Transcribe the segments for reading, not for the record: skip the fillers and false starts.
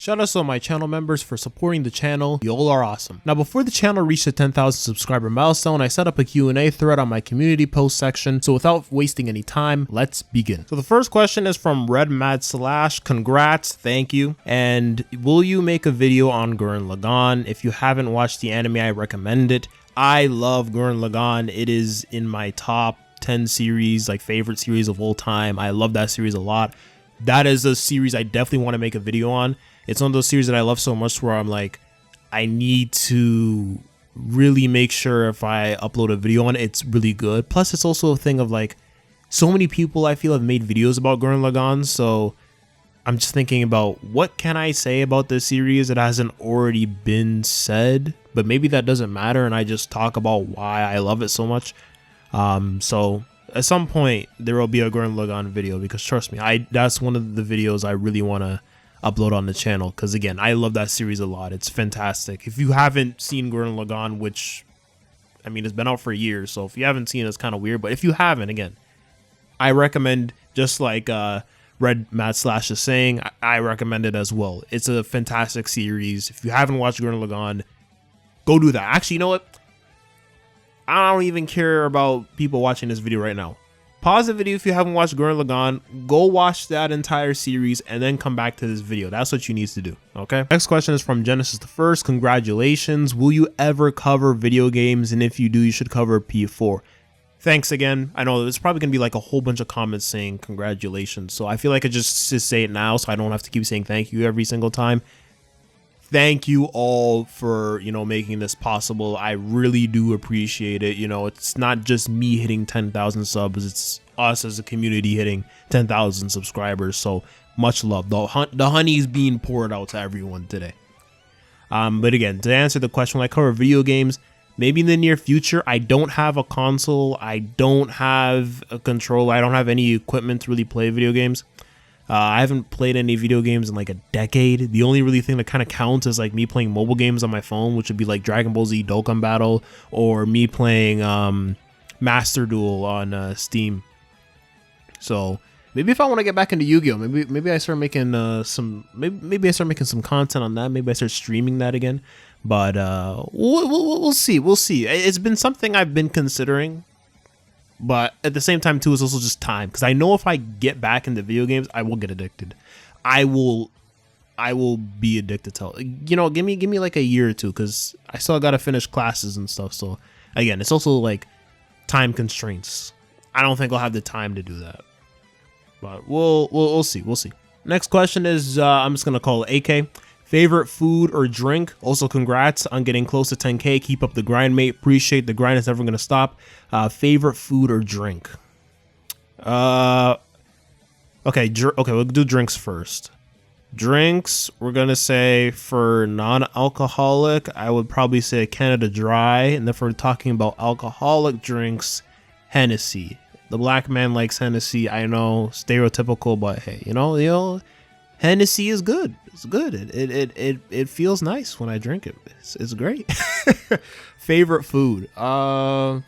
Shout out to my channel members for supporting the channel. Y'all are awesome. Now, before the channel reached the 10,000 subscriber milestone, I set up a Q&A thread on my community post section. So without wasting any time, let's begin. So the first question is from RedMad/. Congrats, thank you. And will you make a video on Gurren Lagann? If you haven't watched the anime, I recommend it. I love Gurren Lagann. It is in my top 10 series, like favorite series of all time. I love that series a lot. That is a series I definitely want to make a video on. It's one of those series that I love so much where I'm like, I need to really make sure if I upload a video on it, it's really good. Plus, it's also a thing of like, so many people I feel have made videos about Gurren Lagann. So I'm just thinking about what can I say about this series that hasn't already been said, but maybe that doesn't matter. And I just talk about why I love it so much. So at some point there will be a Gurren Lagann video because trust me, that's one of the videos I really want to upload on the channel, because again, I love that series a lot. It's fantastic. If you haven't seen Gurren Lagann, which I mean it's been out for years, so if you haven't seen it, it's kind of weird, but if you haven't, again, I recommend, just like RedMad/ is saying, I recommend it as well. It's a fantastic series. If you haven't watched Gurren Lagann, go do that. Actually, you know what, I don't even care about people watching this video right now. Pause the video if you haven't watched Gurren Lagann, go watch that entire series, and then come back to this video. That's what you need to do, okay? Next question is from Genesis the First. Congratulations. Will you ever cover video games? And if you do, you should cover P4. Thanks again. I know there's probably going to be like a whole bunch of comments saying congratulations. So I feel like I just say it now so I don't have to keep saying thank you every single time. Thank you all for, making this possible. I really do appreciate it. It's not just me hitting 10,000 subs. It's us as a community hitting 10,000 subscribers. So much love. The honey is being poured out to everyone today. But again, to answer the question, when I cover video games, maybe in the near future. I don't have a console. I don't have a controller. I don't have any equipment to really play video games. I haven't played any video games in like a decade. The only really thing that kind of counts is like me playing mobile games on my phone, which would be like Dragon Ball Z Dokkan Battle, or me playing Master Duel on Steam. So maybe if I want to get back into Yu-Gi-Oh, maybe I start making maybe I start making some content on that. Maybe I start streaming that again. But we'll see. We'll see. It's been something I've been considering. But at the same time, too, it's also just time. Because I know if I get back into video games, I will get addicted. I will be addicted to it. Give me like a year or two. Because I still got to finish classes and stuff. So, again, it's also like time constraints. I don't think I'll have the time to do that. But we'll see. We'll see. Next question is, I'm just going to call it AK. Favorite food or drink? Also, congrats on getting close to 10K. Keep up the grind, mate. Appreciate the grind. It's never going to stop. Favorite food or drink? Okay, we'll do drinks first. Drinks, we're going to say for non-alcoholic, I would probably say Canada Dry. And if we're talking about alcoholic drinks, Hennessy. The black man likes Hennessy. I know, stereotypical, but hey, Hennessy is good. It's good. It feels nice when I drink it. It's great. Favorite food. I've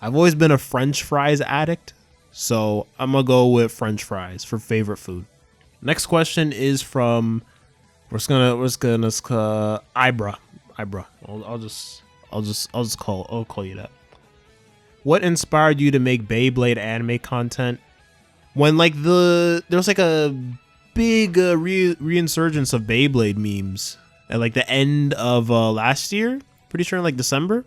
always been a French fries addict, so I'm gonna go with French fries for favorite food. Next question is from we're just gonna IBIRBR. I'll call you that. What inspired you to make Beyblade anime content? When there's like a big reinsurgence of Beyblade memes at like the end of last year, pretty sure in like December,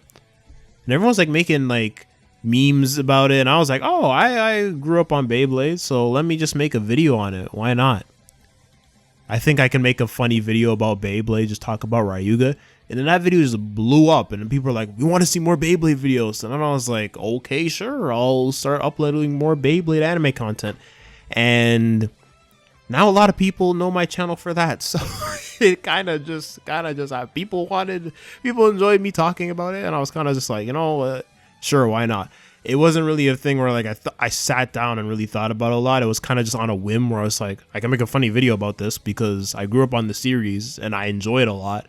and everyone's like making like memes about it, and I was like, oh, I grew up on Beyblade, so let me just make a video on it. Why not? I think I can make a funny video about Beyblade, just talk about Ryuga, and then that video just blew up, and then people are like, we want to see more Beyblade videos, and then I was like, okay, sure, I'll start uploading more Beyblade anime content. And now a lot of people know my channel for that, so it kind of just people enjoyed me talking about it, and I was kind of just like, sure, why not? It wasn't really a thing where like I sat down and really thought about it a lot. It was kind of just on a whim where I was like, I can make a funny video about this because I grew up on the series and I enjoy it a lot,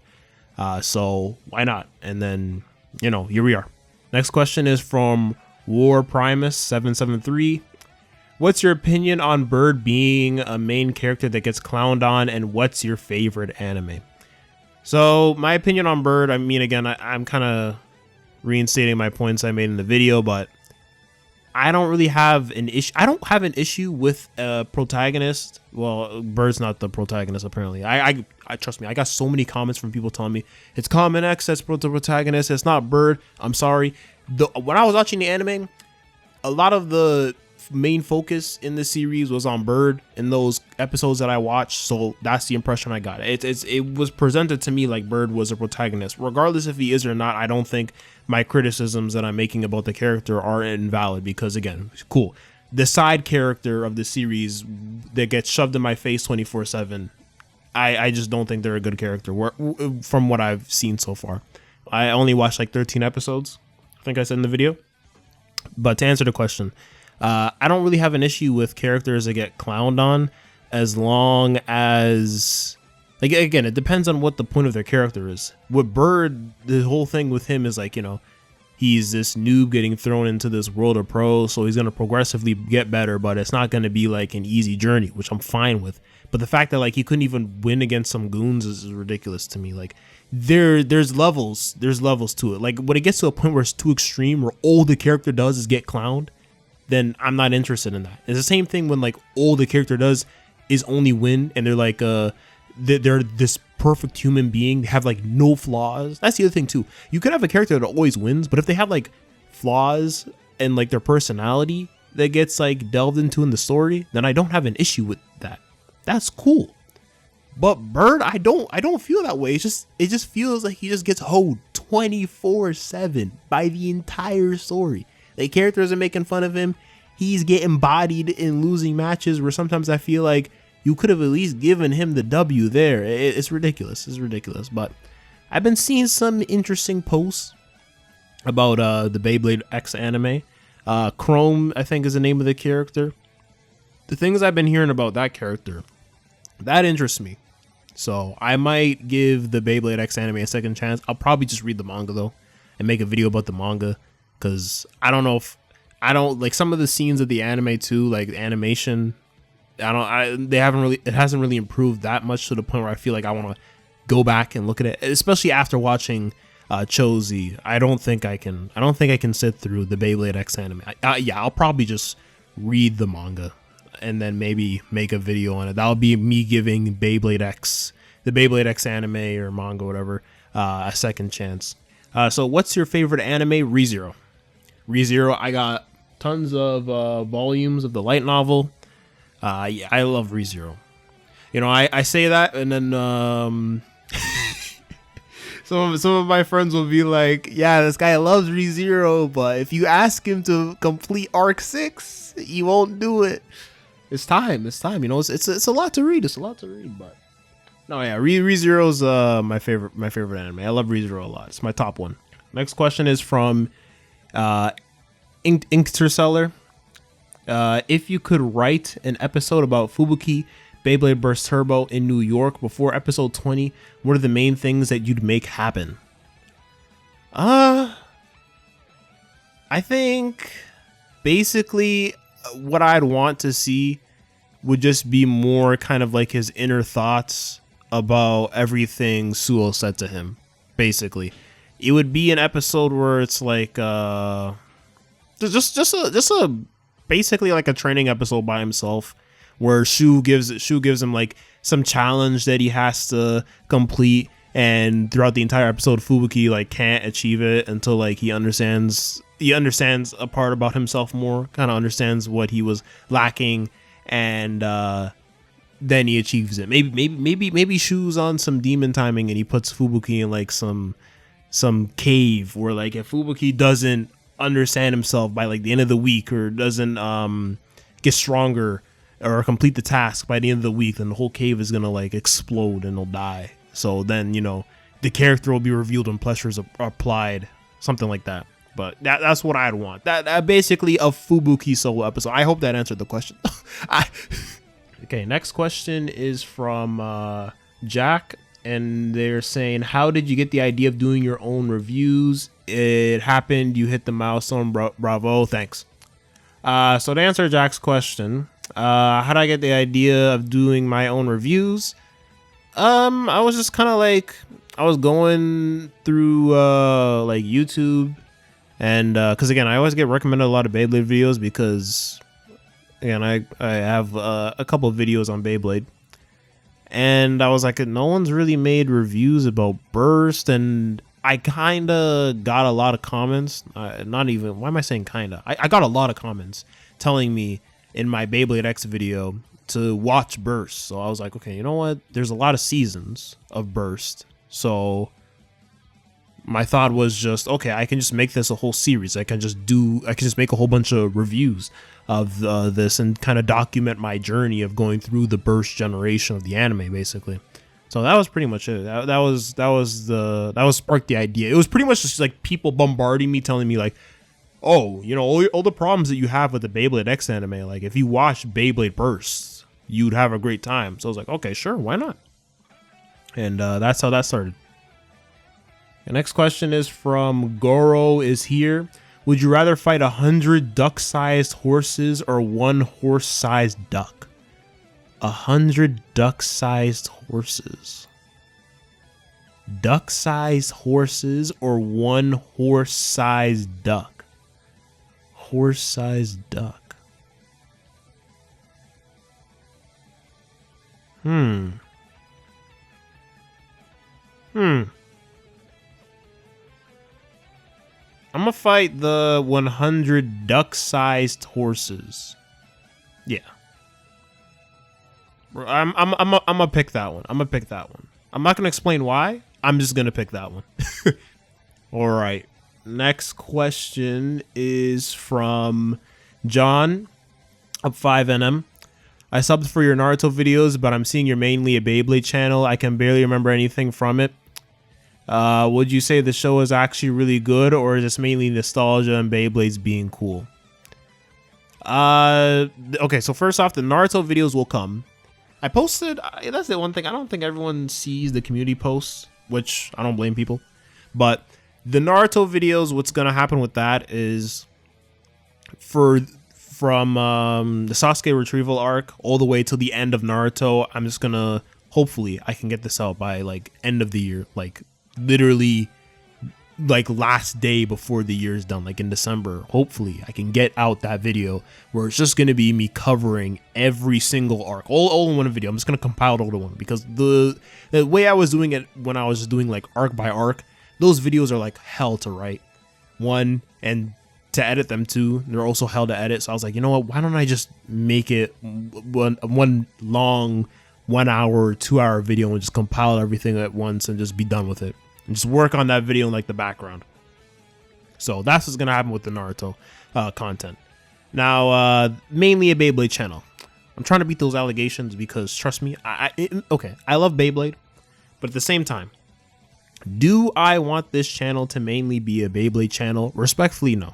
so why not? And then here we are. Next question is from War Primus 773. What's your opinion on Bird being a main character that gets clowned on, and what's your favorite anime? So my opinion on Bird, I mean, again, I'm kind of reinstating my points I made in the video, but I don't really have an issue. I don't have an issue with a protagonist. Well, Bird's not the protagonist, apparently. I trust me. I got so many comments from people telling me it's Common X that's the protagonist. It's not Bird. I'm sorry. When I was watching the anime, a lot of the main focus in the series was on Bird in those episodes that I watched, so that's the impression I got. It was presented to me like Bird was a protagonist. Regardless if he is or not, I don't think my criticisms that I'm making about the character are invalid, because again, cool, the side character of the series that gets shoved in my face 24/7, I just don't think they're a good character from what I've seen so far. I only watched like 13 episodes, I think I said in the video. But to answer the question, I don't really have an issue with characters that get clowned on, as long as, like, again, it depends on what the point of their character is. With Bird, the whole thing with him is like, you know, he's this noob getting thrown into this world of pros, so he's going to progressively get better, but it's not going to be like an easy journey, which I'm fine with. But the fact that like he couldn't even win against some goons is ridiculous to me. Like, there's levels to it. Like, when it gets to a point where it's too extreme, where all the character does is get clowned, then I'm not interested in that. It's the same thing when like all the character does is only win, and they're like they're this perfect human being, they have like no flaws. That's the other thing too. You could have a character that always wins, but if they have like flaws and like their personality that gets like delved into in the story, then I don't have an issue with that. That's cool. But Bird, I don't feel that way. It just feels like he just gets hoed 24/7 by the entire story. The characters are making fun of him. He's getting bodied in losing matches where sometimes I feel like you could have at least given him the W there. It's ridiculous. It's ridiculous. But I've been seeing some interesting posts about the Beyblade X anime. Chrome, I think, is the name of the character. The things I've been hearing about that character, that interests me. So I might give the Beyblade X anime a second chance. I'll probably just read the manga though and make a video about the manga. Because I don't know if I don't like some of the scenes of the anime too, like animation. It hasn't really improved that much to the point where I feel like I want to go back and look at it, especially after watching Chozi. I don't think I can sit through the Beyblade X anime. Yeah, I'll probably just read the manga and then maybe make a video on it. That'll be me giving the Beyblade X anime or manga, whatever, a second chance. So what's your favorite anime? ReZero, I got tons of volumes of the light novel. Yeah, I love ReZero. You know, I say that, and then some of my friends will be like, yeah, this guy loves ReZero, but if you ask him to complete Arc 6, he won't do it. It's time. You know, it's a lot to read. But no, yeah, ReZero's my favorite anime. I love ReZero a lot. It's my top one. Next question is from Incell. If you could write an episode about Fubuki Beyblade Burst Turbo in New York before episode 20, what are the main things that you'd make happen? I think basically what I'd want to see would just be more kind of like his inner thoughts about everything Suo said to him. Basically, it would be an episode where it's like just a basically like a training episode by himself, where Shu gives him like some challenge that he has to complete, and throughout the entire episode Fubuki like can't achieve it until like he understands a part about himself more, kind of understands what he was lacking, and then he achieves it. Maybe Shu's on some demon timing and he puts Fubuki in like some cave where like if Fubuki doesn't understand himself by like the end of the week, or doesn't get stronger or complete the task by the end of the week, then the whole cave is gonna like explode and he'll die. So then, you know, the character will be revealed and pressures are applied, something like that. But that's what I'd want. That basically a Fubuki solo episode. I hope that answered the question. Okay, next question is from Jack, and they're saying, how did you get the idea of doing your own reviews? It happened, you hit the milestone, bravo, thanks. So to answer Jack's question, how did I get the idea of doing my own reviews? I was just kind of like, I was going through like YouTube, and because again, I always get recommended a lot of Beyblade videos because again, I have a couple of videos on Beyblade, and I was like, no one's really made reviews about Burst, and I kind of got a lot of comments. Not even, why am I saying kind of? I got a lot of comments telling me in my Beyblade X video to watch Burst. So I was like, okay, you know what? There's a lot of seasons of Burst. So my thought was just, okay, I can just make this a whole series. I can just make a whole bunch of reviews of this and kind of document my journey of going through the Burst generation of the anime, basically. So that was pretty much it. That was sparked the idea. It was pretty much just like people bombarding me, telling me like, oh, you know, all the problems that you have with the Beyblade X anime, like if you watch Beyblade Burst, you'd have a great time. So I was like, okay, sure, why not? And that's how that started. The next question is from Goro is here. Would you rather fight 100 duck-sized horses or one horse-sized duck? 100 duck-sized horses. Duck-sized horses or one horse-sized duck? Horse-sized duck. I'm gonna fight the 100 duck-sized horses. Yeah. I'm gonna pick that one. I'm not gonna explain why. I'm just gonna pick that one. All right. Next question is from John, up 5NM. I subbed for your Naruto videos, but I'm seeing you're mainly a Beyblade channel. I can barely remember anything from it. Would you say the show is actually really good, or is this mainly nostalgia and Beyblades being cool? Okay, so first off, the Naruto videos will come. I posted, that's the one thing, I don't think everyone sees the community posts, which I don't blame people. But the Naruto videos, what's going to happen with that is from the Sasuke retrieval arc all the way to the end of Naruto, I'm just going to, hopefully, I can get this out by like end of the year, like literally like last day before the year is done, like in December. Hopefully I can get out that video where it's just going to be me covering every single arc all in one video. I'm just going to compile it all to one, because the way I was doing it when I was doing like arc by arc, those videos are like hell to write, one, and to edit them too, they're also hell to edit. So I was like, you know what, why don't I just make it one long 1 hour or 2 hour video and just compile everything at once and just be done with it, and just work on that video in like the background. So that's what's gonna happen with the Naruto content. Now, mainly a Beyblade channel. I'm trying to beat those allegations because trust me, okay, I love Beyblade, but at the same time, do I want this channel to mainly be a Beyblade channel? Respectfully, no.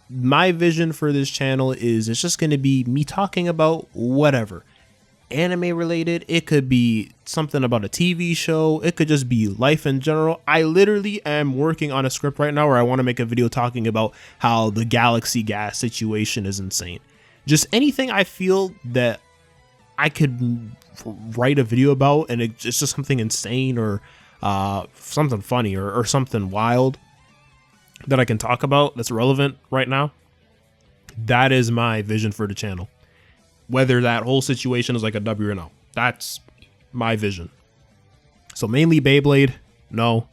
My vision for this channel is it's just gonna be me talking about whatever. Anime related, it could be something about a TV show, it could just be life in general. I literally am working on a script right now where I want to make a video talking about how the galaxy gas situation is insane. Just anything I feel that I could write a video about, and it's just something insane or something funny or something wild that I can talk about that's relevant right now. That is my vision for the channel. Whether that whole situation is like a W or no, that's my vision. So mainly Beyblade, no.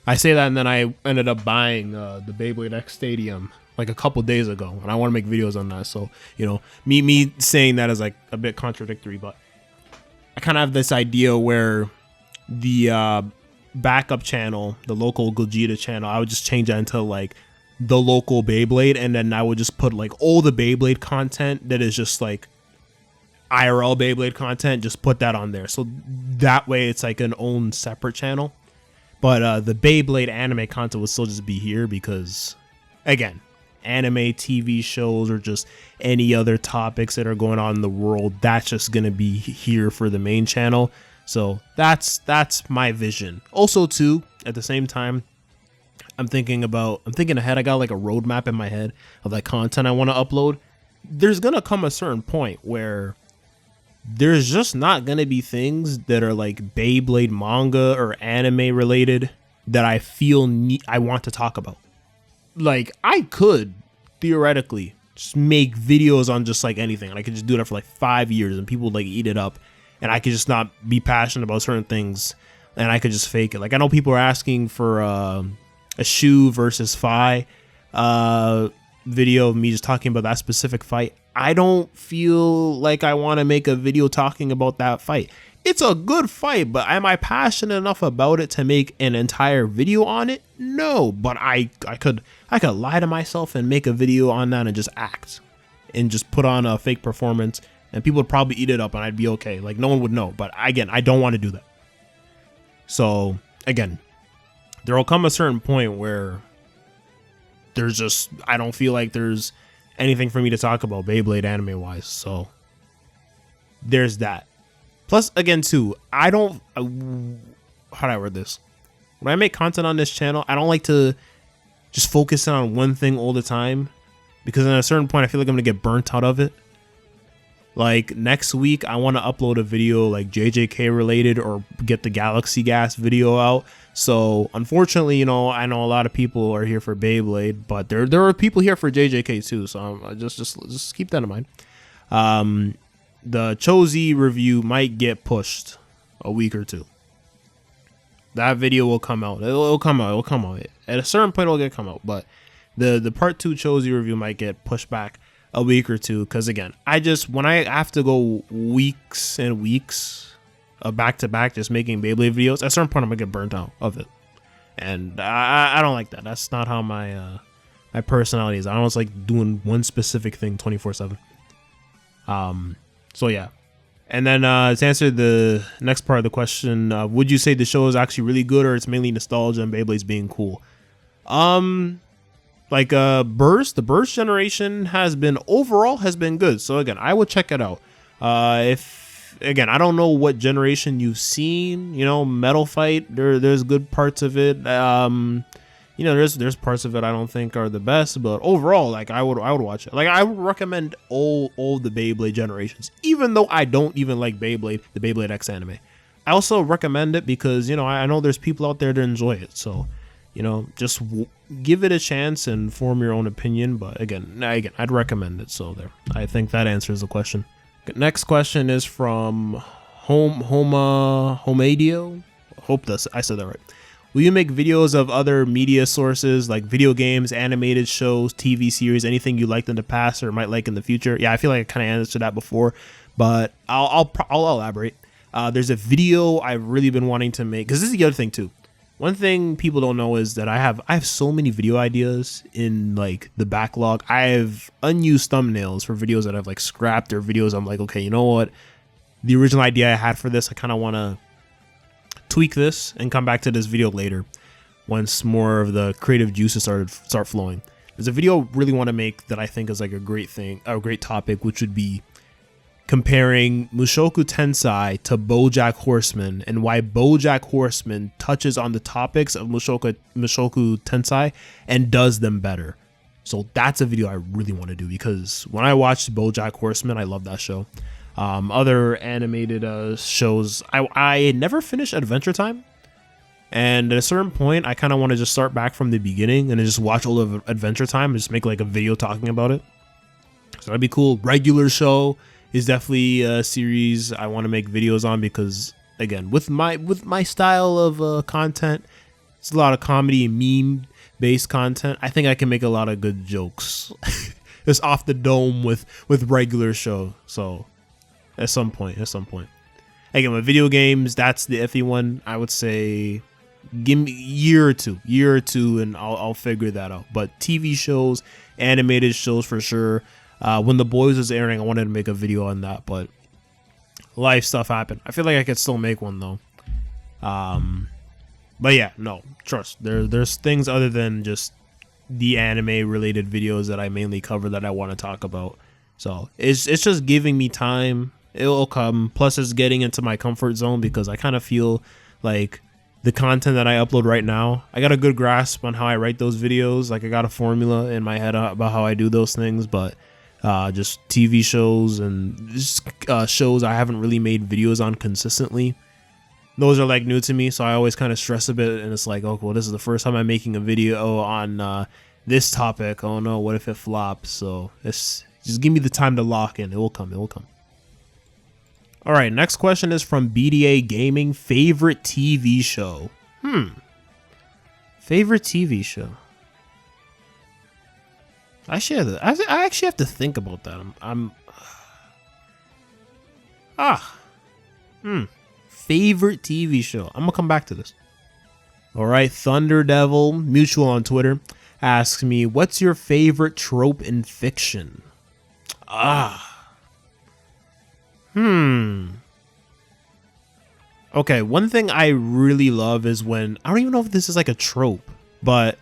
I say that, and then I ended up buying the Beyblade X Stadium like a couple days ago, and I want to make videos on that. So, you know, me saying that is like a bit contradictory, but I kind of have this idea where the backup channel, the local Gogeta channel, I would just change that into like the local Beyblade, and then I would just put like all the Beyblade content that is just like IRL Beyblade content, just put that on there. So that way it's like an own separate channel. But the Beyblade anime content will still just be here because, again, anime, TV shows, or just any other topics that are going on in the world, that's just going to be here for the main channel. So that's my vision. Also, too, at the same time, I'm thinking ahead. I got like a roadmap in my head of like content I want to upload. there's gonna come a certain point where there's just not gonna be things that are like Beyblade manga or anime related that I feel I want to talk about. Like, I could theoretically just make videos on just like anything, and I could just do that for like 5 years and people would like eat it up, and I could just not be passionate about certain things, and I could just fake it. Like, I know people are asking for a Shu versus Fi video of me just talking about that specific fight. I don't feel like I want to make a video talking about that fight. It's a good fight, but am I passionate enough about it to make an entire video on it? No, but I could lie to myself and make a video on that and just act and just put on a fake performance, and people would probably eat it up and I'd be okay. Like, no one would know. But again, I don't want to do that. So again, there will come a certain point where there's just, I don't feel like there's anything for me to talk about Beyblade anime wise. So there's that. Plus, again, too, I don't, how do I word this? When I make content on this channel, I don't like to just focus on one thing all the time, because at a certain point, I feel like I'm going to get burnt out of it. Like, next week, I want to upload a video like JJK related or get the Galaxy Gas video out. So, unfortunately, you know, I know a lot of people are here for Beyblade, but there are people here for JJK too. So, just keep that in mind. The Chozy review might get pushed a week or two. That video will come out. It'll come out. At a certain point, it'll come out. But the part 2 Chozy review might get pushed back a week or two. Because again, when I have to go weeks and weeks back to back just making Beyblade videos, at a certain point, I'm gonna get burnt out of it. And I don't like that. That's not how my personality is. I don't just like doing one specific thing 24/7. So yeah, and then to answer the next part of the question, would you say the show is actually really good, or it's mainly nostalgia and Beyblade's being cool? Like Burst, the Burst generation has been good. So again, I would check it out. If again, I don't know what generation you've seen. You know, Metal Fight, there's good parts of it. You know, there's parts of it I don't think are the best, but overall, like I would watch it. Like, I would recommend all the Beyblade generations, even though I don't even like Beyblade, the Beyblade X anime. I also recommend it because, you know, I know there's people out there that enjoy it. So, you know, just give it a chance and form your own opinion. But again, I'd recommend it. So there, I think that answers the question. Next question is from Homadio. Hope I said that right. Will you make videos of other media sources like video games, animated shows, TV series, anything you liked in the past or might like in the future? Yeah, I feel like I kind of answered that before, but I'll elaborate. There's a video I've really been wanting to make, because this is the other thing too. One thing people don't know is that I have so many video ideas in like the backlog. I have unused thumbnails for videos that I've like scrapped, or videos I'm like, okay, you know what? The original idea I had for this, I kind of want to tweak this and come back to this video later once more of the creative juices start flowing. There's a video I really want to make that I think is like a great topic, which would be comparing Mushoku Tensei to BoJack Horseman, and why BoJack Horseman touches on the topics of Mushoku Tensei and does them better. So that's a video I really want to do, because when I watched BoJack Horseman, I love that show. Other animated shows, I never finished Adventure Time, and at a certain point I kind of want to just start back from the beginning and just watch all of Adventure Time and just make like a video talking about it. So that'd be cool. Regular Show is definitely a series I want to make videos on, because again, with my style of content, it's a lot of comedy and meme based content. I think I can make a lot of good jokes just off the dome with Regular Show. So at some point. Again, with video games, that's the iffy one. I would say give me a year or two, and I'll figure that out. But TV shows, animated shows for sure. When The Boys was airing, I wanted to make a video on that, but life stuff happened. I feel like I could still make one though. But yeah, no, trust. There's things other than just the anime related videos that I mainly cover that I want to talk about. So it's just giving me time. It'll come. Plus, it's getting into my comfort zone, because I kind of feel like the content that I upload right now, I got a good grasp on how I write those videos. Like, I got a formula in my head about how I do those things. But just TV shows and just shows I haven't really made videos on consistently. Those are like new to me, so I always kind of stress a bit, and it's like, oh well, this is the first time I'm making a video on this topic. Oh no, what if it flops? So it's just give me the time to lock in. It will come. It will come. All right, next question is from BDA Gaming. Favorite TV show? Favorite TV show? I actually have to think about that. Favorite TV show. I'm gonna come back to this. All right, Thunder Devil Mutual on Twitter asks me, what's your favorite trope in fiction? Okay, one thing I really love is when, I don't even know if this is like a trope, but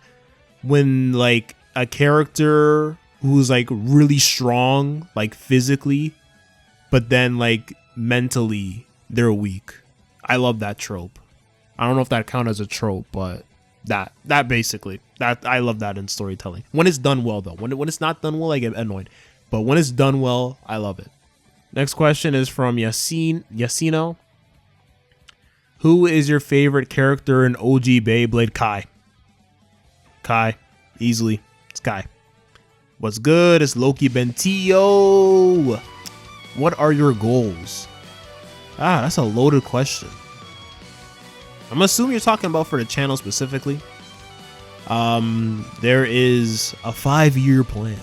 when like a character who's like really strong, like physically, but then like mentally they're weak. I love that trope. I don't know if that counts as a trope, but that basically, that I love that in storytelling. When it's done well though. When it's not done well, I get annoyed. But when it's done well, I love it. Next question is from Yasino. Who is your favorite character in OG Beyblade? Kai. Easily. It's Kai. What's good? It's Loki Bentio. What are your goals? That's a loaded question. I'm assuming you're talking about for the channel specifically. There is a 5-year plan.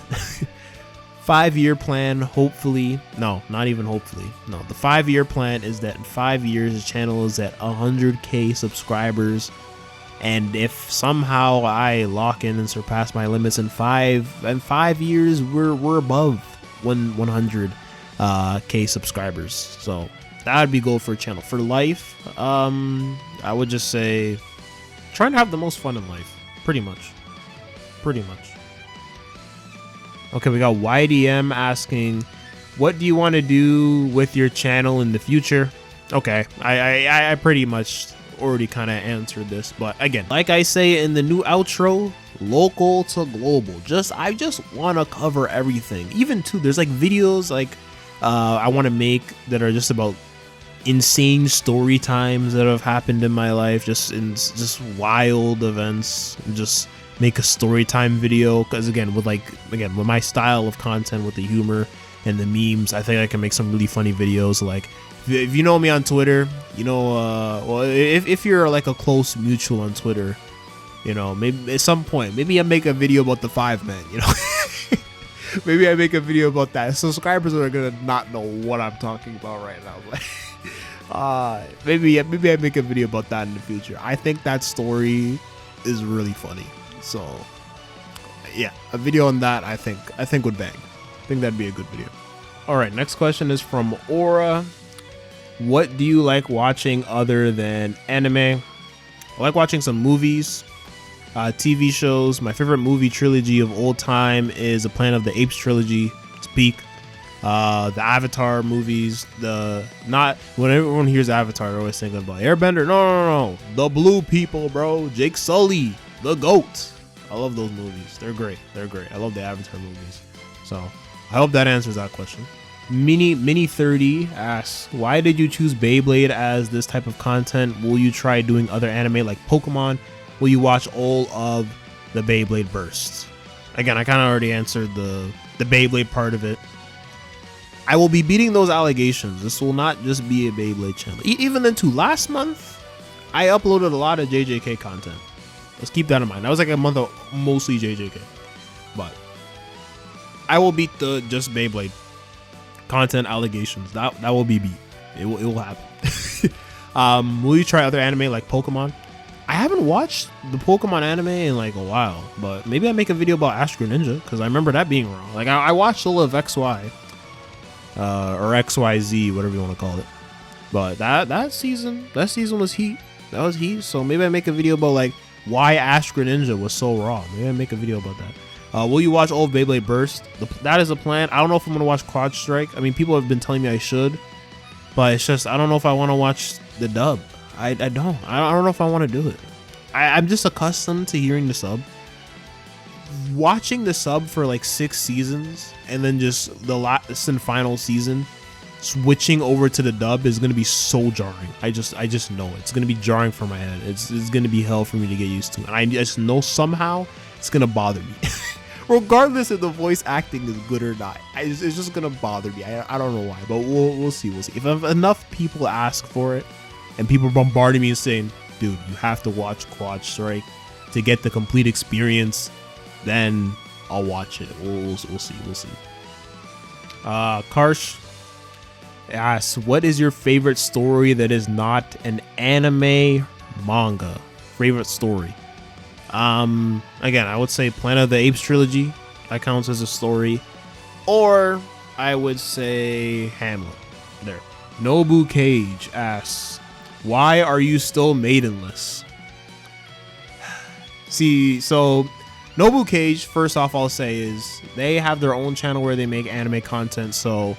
5-year plan, hopefully. No, not even hopefully. No, the 5-year plan is that in 5 years, the channel is at 100K subscribers. And if somehow I lock in and surpass my limits in 5 years, we're above 100K subscribers. So that would be goal for a channel. For life, I would just say trying to have the most fun in life. Pretty much. Okay, we got YDM asking, what do you want to do with your channel in the future? Okay, I pretty much already kind of answered this, but again, like I say in the new outro, local to global. I just want to cover everything. Even too, there's like videos like I want to make that are just about insane story times that have happened in my life, just wild events. Just make a story time video, because again with my style of content, with the humor and the memes, I think I can make some really funny videos. Like if you know me on Twitter, you know, well, if you're like a close mutual on Twitter, you know, maybe at some point, maybe I make a video about the 5 men, you know. Maybe I make a video about that. Subscribers are gonna not know what I'm talking about right now. Like, maybe I make a video about that in the future. I think that story is really funny. So yeah, a video on that I think would bang. I think that'd be a good video. All right, next question is from Aura. What do you like watching other than anime? I like watching some movies, TV shows. My favorite movie trilogy of all time is the Planet of the Apes trilogy. It's peak. The Avatar movies. When everyone hears Avatar, they're always thinking about Airbender. No. The blue people, bro. Jake Sully, the GOAT. I love those movies. They're great. I love the Avatar movies. So I hope that answers that question. Mini 30 asks, why did you choose Beyblade as this type of content? Will you try doing other anime like Pokemon? Will you watch all of the Beyblade bursts? Again, I kind of already answered the Beyblade part of it. I will be beating those allegations. This will not just be a Beyblade channel. Even then too, last month I uploaded a lot of JJK content. Let's keep that in mind. That was like a month of mostly JJK, but I will beat the just Beyblade content allegations. That will be beat. It will happen. Will you try other anime like Pokemon? I haven't watched the Pokemon anime in like a while, but maybe I make a video about Astro Ninja, because I remember that being wrong. Like I watched all of XY or XYZ, whatever you want to call it. But that season was heat. That was heat. So maybe I make a video about like why Astro Ninja was so raw. Maybe I make a video about that. Will you watch all of Beyblade Burst? That is a plan. I don't know if I'm gonna watch Quad Strike. I mean, people have been telling me I should, but it's just I don't know if I want to watch the dub. I don't know if I want to do it. I'm just accustomed to hearing the sub. watching the sub for like 6 seasons and then just the last and final season switching over to the dub is gonna be so jarring. I just know it's gonna be jarring for my head. It's gonna be hell for me to get used to, and I just know somehow it's gonna bother me. Regardless if the voice acting is good or not, it's just gonna bother me. I don't know why, but we'll see. If enough people ask for it and people bombarding me and saying, dude, you have to watch Quad Strike to get the complete experience, then I'll watch it. We'll see. Karsh asks, what is your favorite story that is not an anime manga? Favorite story? Again, I would say Planet of the Apes trilogy. That counts as a story. Or I would say Hamlet. There. Nobu Cage asks, why are you still maidenless? See, so Nobu Cage, first off, I'll say is they have their own channel where they make anime content, so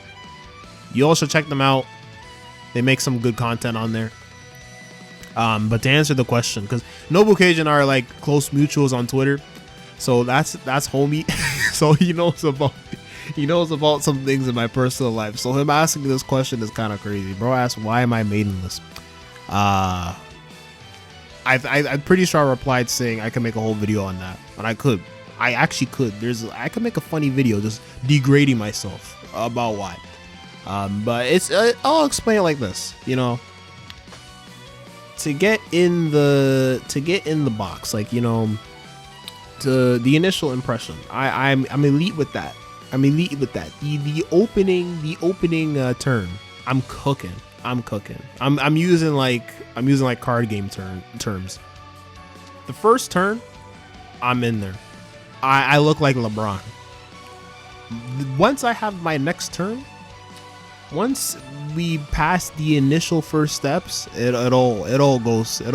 you all should check them out. They make some good content on there. But to answer the question, because Nobu Cage and I are like close mutuals on Twitter, so that's homie. So he knows about some things in my personal life. So him asking this question is kind of crazy. Bro asked, why am I maidenless? I'm pretty sure I replied saying I can make a whole video on that, and I actually could. I could make a funny video just degrading myself about why. But I'll explain it like this, to get in the box, like, to the initial impression. I'm elite with that. The opening turn. I'm cooking. I'm using like card game terms. The first turn, I'm in there. I look like LeBron. Once I have my next turn, once we pass the initial first steps, it all goes to hell.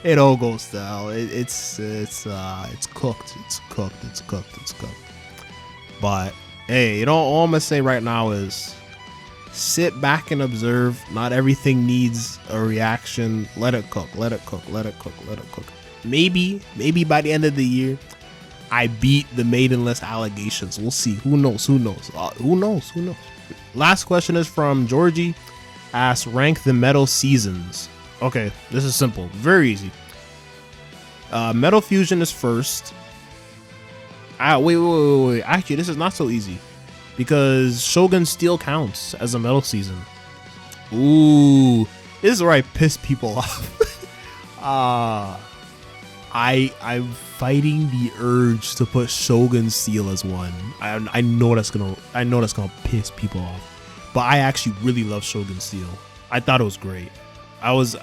It all goes to hell. It's cooked. But hey, all I'm gonna say right now is sit back and observe. Not everything needs a reaction. Let it cook. Maybe by the end of the year, I beat the maidenless allegations. We'll see. Who knows? Last question is from Georgie. Asks, rank the metal seasons. Okay, this is simple. Very easy. Metal Fusion is first. Wait. Actually, this is not so easy, because Shogun Steel counts as a metal season. Ooh, this is where I piss people off. I'm fighting the urge to put Shogun Steel as one. I know that's gonna piss people off, but I actually really love Shogun Steel. I thought it was great. I was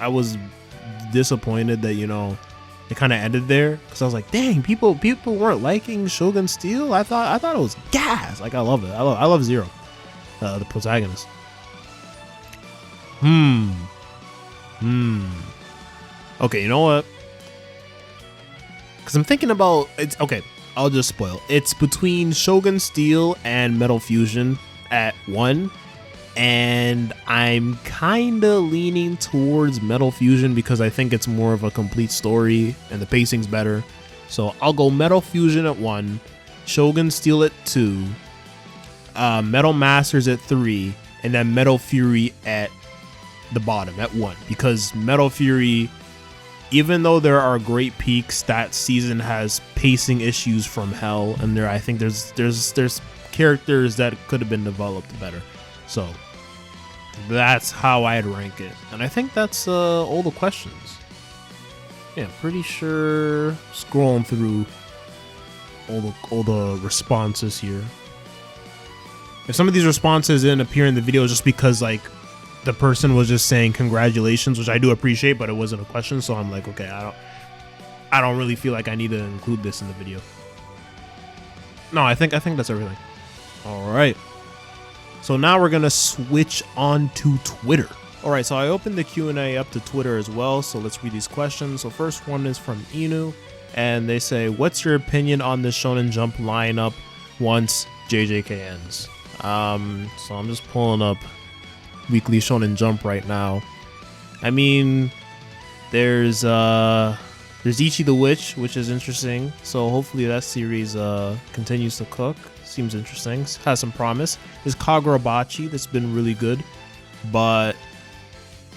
disappointed that it kind of ended there, because I was like, dang, people weren't liking Shogun Steel. I thought it was gas. Like, I love it. I love Zero, the protagonist. Okay, you know what? Because I'm thinking about it's okay. I'll just spoil. It's between Shogun Steel and Metal Fusion at 1, and I'm kind of leaning towards Metal Fusion because I think it's more of a complete story and the pacing's better. So I'll go Metal Fusion at 1, Shogun Steel at 2, Metal Masters at 3, and then Metal Fury at the bottom at 1, because Metal Fury, even though there are great peaks, that season has pacing issues from hell, and I think there's characters that could have been developed better. So that's how I'd rank it, and I think that's all the questions. Yeah, pretty sure. Scrolling through all the responses here. If some of these responses didn't appear in the video, just because like the person was just saying congratulations, which I do appreciate, but it wasn't a question, so I'm like, okay, I don't really feel like I need to include this in the video. No, I think that's everything. All right. So now we're gonna switch on to Twitter. All right, so I opened the Q&A up to Twitter as well, so let's read these questions. So first one is from Inu, and they say, what's your opinion on the Shonen Jump lineup once JJK ends? So I'm just pulling up Weekly Shonen Jump right now. I mean, there's There's Ichi the Witch, which is interesting. So hopefully that series continues to cook. Seems interesting. Has some promise. There's Kagurabachi, that's been really good. But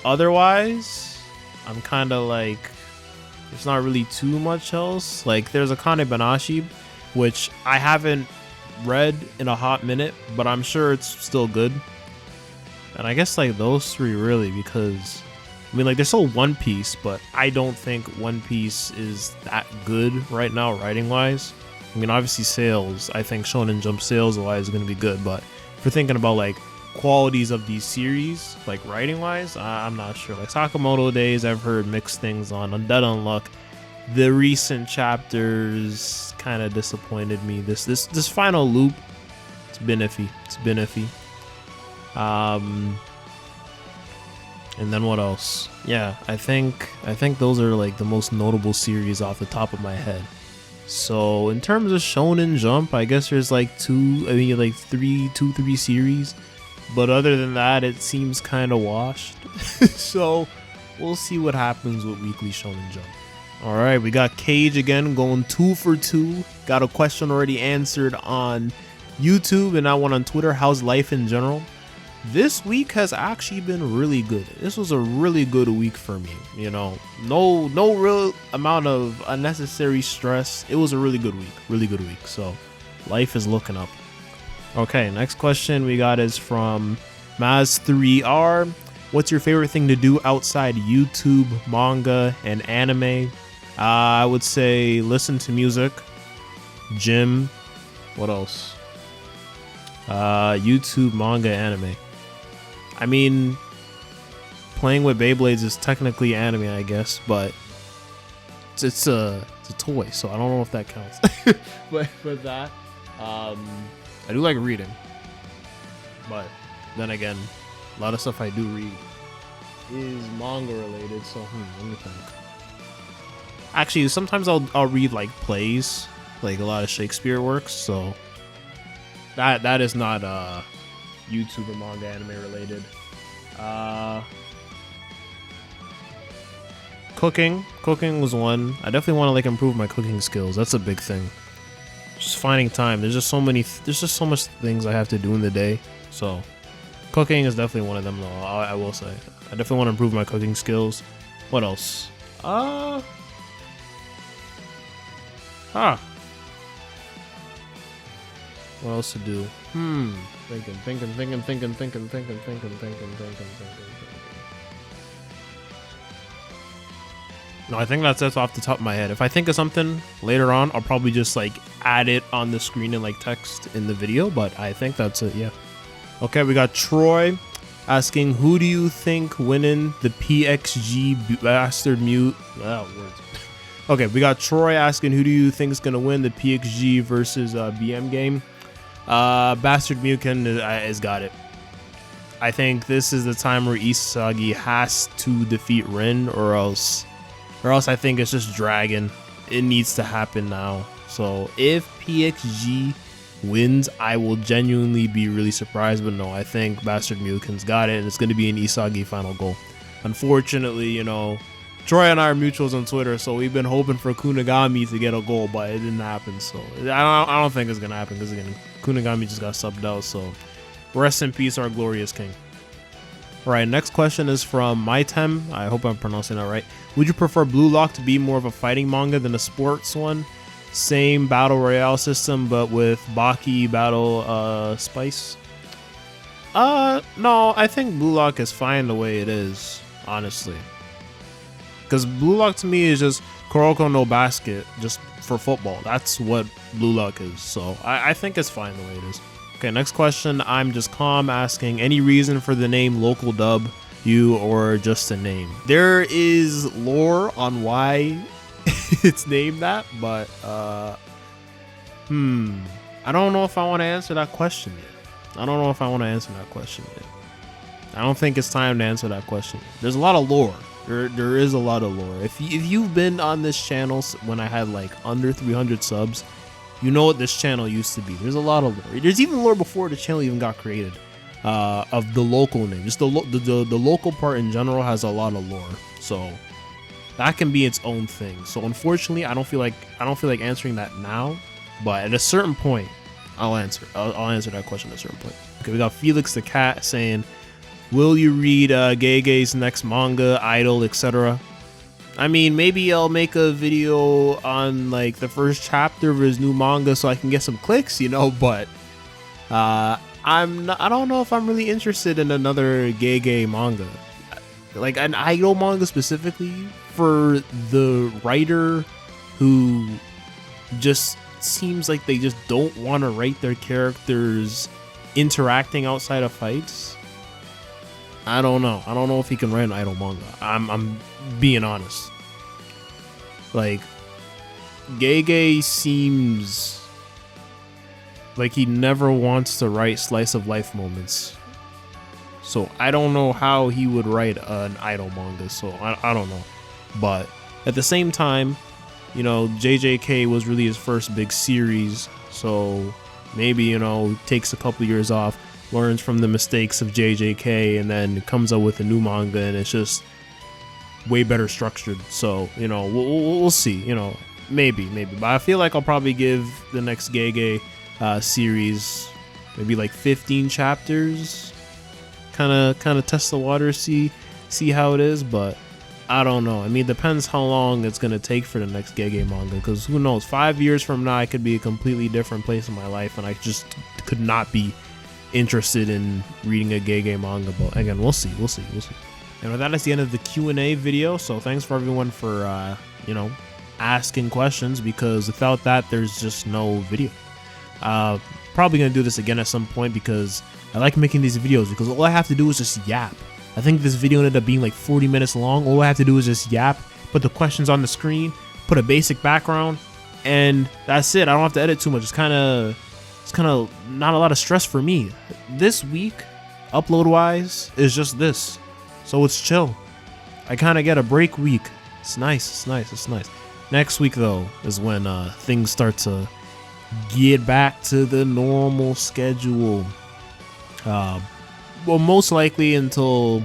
otherwise, I'm kind of like, there's not really too much else. Like there's Akane Banashi, which I haven't read in a hot minute, but I'm sure it's still good. And I guess like those three really, because I mean like there's still One Piece, but I don't think One Piece is that good right now writing wise. I mean obviously sales, I think Shonen Jump sales wise is going to be good, but if you're thinking about like qualities of these series, like writing wise, I'm not sure. Like Sakamoto Days, I've heard mixed things on. Undead Unluck, the recent chapters kind of disappointed me. This final loop, it's been iffy. And then what else? Yeah, I think those are like the most notable series off the top of my head. So in terms of Shonen Jump, I guess there's like three series. But other than that, it seems kind of washed. So we'll see what happens with Weekly Shonen Jump. All right, we got Cage again going 2 for 2. Got a question already answered on YouTube and that one on Twitter. How's life in general? This week has actually been really good. This was a really good week for me. You know, no real amount of unnecessary stress. It was a really good week. So life is looking up. Okay, next question we got is from Maz3R. What's your favorite thing to do outside YouTube, manga, and anime? I would say listen to music, gym, what else? YouTube, manga, anime. I mean, playing with Beyblades is technically anime, I guess, but it's a toy, so I don't know if that counts. But for that, I do like reading, but then again, a lot of stuff I do read is manga related, so let me think. Actually, sometimes I'll read like plays, like a lot of Shakespeare works, so that is not YouTube or manga anime related. Cooking was one. I definitely want to like improve my cooking skills. That's a big thing. Just finding time. There's just so much things I have to do in the day. So cooking is definitely one of them though. I will say. I definitely want to improve my cooking skills. What else? What else to do? Thinking. No, I think that's off the top of my head. If I think of something later on, I'll probably just like add it on the screen and like text in the video, but I think that's it, yeah. Okay, we got Troy asking, who do you think winning the PXG Bastard Mute? Words. Okay, we got Troy asking, who do you think is going to win the PXG versus BM game? Bastard Muken has got it. I think this is the time where Isagi has to defeat Rin, or else I think it's just Dragon. It needs to happen now. So if PXG wins, I will genuinely be really surprised, but no, I think Bastard Muken's got it, and it's going to be an Isagi final goal. Unfortunately, you know, Troy and I are mutuals on Twitter, so we've been hoping for Kunigami to get a goal, but it didn't happen. So I don't think it's gonna happen, because again, Kunigami just got subbed out. So rest in peace, our glorious king. All right, next question is from Maitem. I hope I'm pronouncing that right. Would you prefer Blue Lock to be more of a fighting manga than a sports one? Same battle royale system, but with Baki battle spice? No, I think Blue Lock is fine the way it is, honestly. Because Blue Lock to me is just Kuroko no Basket, just for football. That's what Blue Lock is. So I think it's fine the way it is. Okay, next question. I'm just calm asking, any reason for the name LocalW or just a name? There is lore on why it's named that, but I don't know if I want to answer that question yet. I don't think it's time to answer that question. There's a lot of lore. There is a lot of lore. If you've been on this channel when I had like under 300 subs, you know what this channel used to be. There's a lot of lore. There's even lore before the channel even got created, of the local name. Just the local part in general has a lot of lore. So that can be its own thing. So unfortunately, I don't feel like answering that now, but at a certain point, I'll answer that question at a certain point. Okay, we got Felix the Cat saying, will you read Gege's next manga, Idol, etc.? I mean, maybe I'll make a video on like the first chapter of his new manga so I can get some clicks, you know, but I don't know if I'm really interested in another Gege manga. Like an Idol manga specifically for the writer who just seems like they just don't want to write their characters interacting outside of fights. I don't know if he can write an Idol manga. I'm being honest. Like, Gege seems like he never wants to write slice of life moments. So I don't know how he would write an Idol manga. So I don't know. But at the same time, you know, JJK was really his first big series. So maybe, you know, takes a couple years off, learns from the mistakes of JJK, and then comes up with a new manga, and it's just way better structured. So, you know, we'll see, you know, maybe, but I feel like I'll probably give the next Gege series maybe like 15 chapters, kind of test the water, see how it is. But I don't know. I mean, it depends how long it's gonna take for the next Gege manga, because who knows, 5 years from now I could be a completely different place in my life and I just could not be interested in reading a Gege manga. But again, we'll see. And with that, that's the end of the Q&A video. So thanks for everyone for you know, asking questions, because without that there's just no video. Probably gonna do this again at some point, because I like making these videos, because all I have to do is just yap. I think this video ended up being like 40 minutes long. All I have to do is just yap, put the questions on the screen, put a basic background, and that's it. I don't have to edit too much. It's kind of not a lot of stress for me. This week, upload wise, is just this, so it's chill. I kind of get a break week. It's nice. Next week though is when things start to get back to the normal schedule. Well, most likely until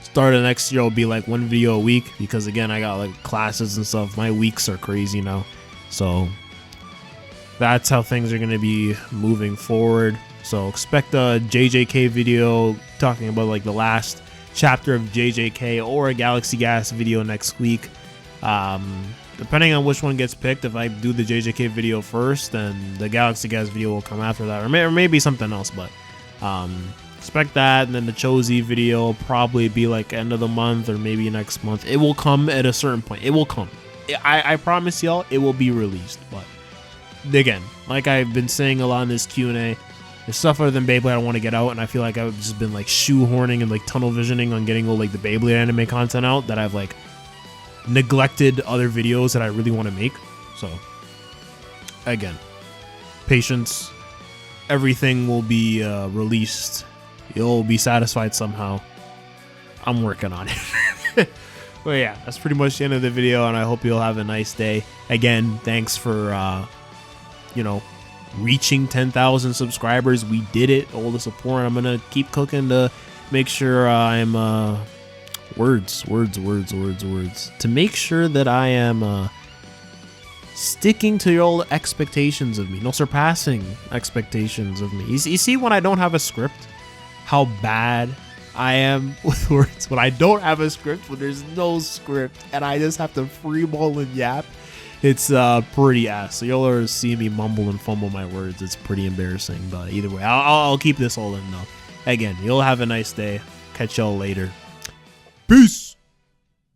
start of next year will be like one video a week, because again, I got like classes and stuff. My weeks are crazy now, so that's how things are going to be moving forward. So expect a JJK video talking about like the last chapter of JJK, or a Galaxy Gas video next week. Depending on which one gets picked, if I do the JJK video first, then the Galaxy Gas video will come after that, or maybe something else. But expect that, and then the Chozy video will probably be like end of the month or maybe next month. It will come at a certain point. It will come. I promise y'all, it will be released. But again, like I've been saying a lot in this Q&A, there's stuff other than Beyblade I want to get out, and I feel like I've just been like shoehorning and like tunnel visioning on getting all like the Beyblade anime content out, that I've like neglected other videos that I really want to make. So again, patience. Everything will be released. You'll be satisfied somehow. I'm working on it. Well, yeah, that's pretty much the end of the video, and I hope you'll have a nice day. Again, thanks for you know, reaching 10,000 subscribers. We did it. All the support. I'm gonna keep cooking to make sure I'm words to make sure that I am sticking to your old expectations of me, no surpassing expectations of me. You see, when I don't have a script, how bad I am with words. When I don't have a script, when there's no script and I just have to freeball and yap, it's pretty ass. So y'all are seeing me mumble and fumble my words. It's pretty embarrassing, but either way, I'll keep this all in though. Again, you'll have a nice day. Catch y'all later. Peace.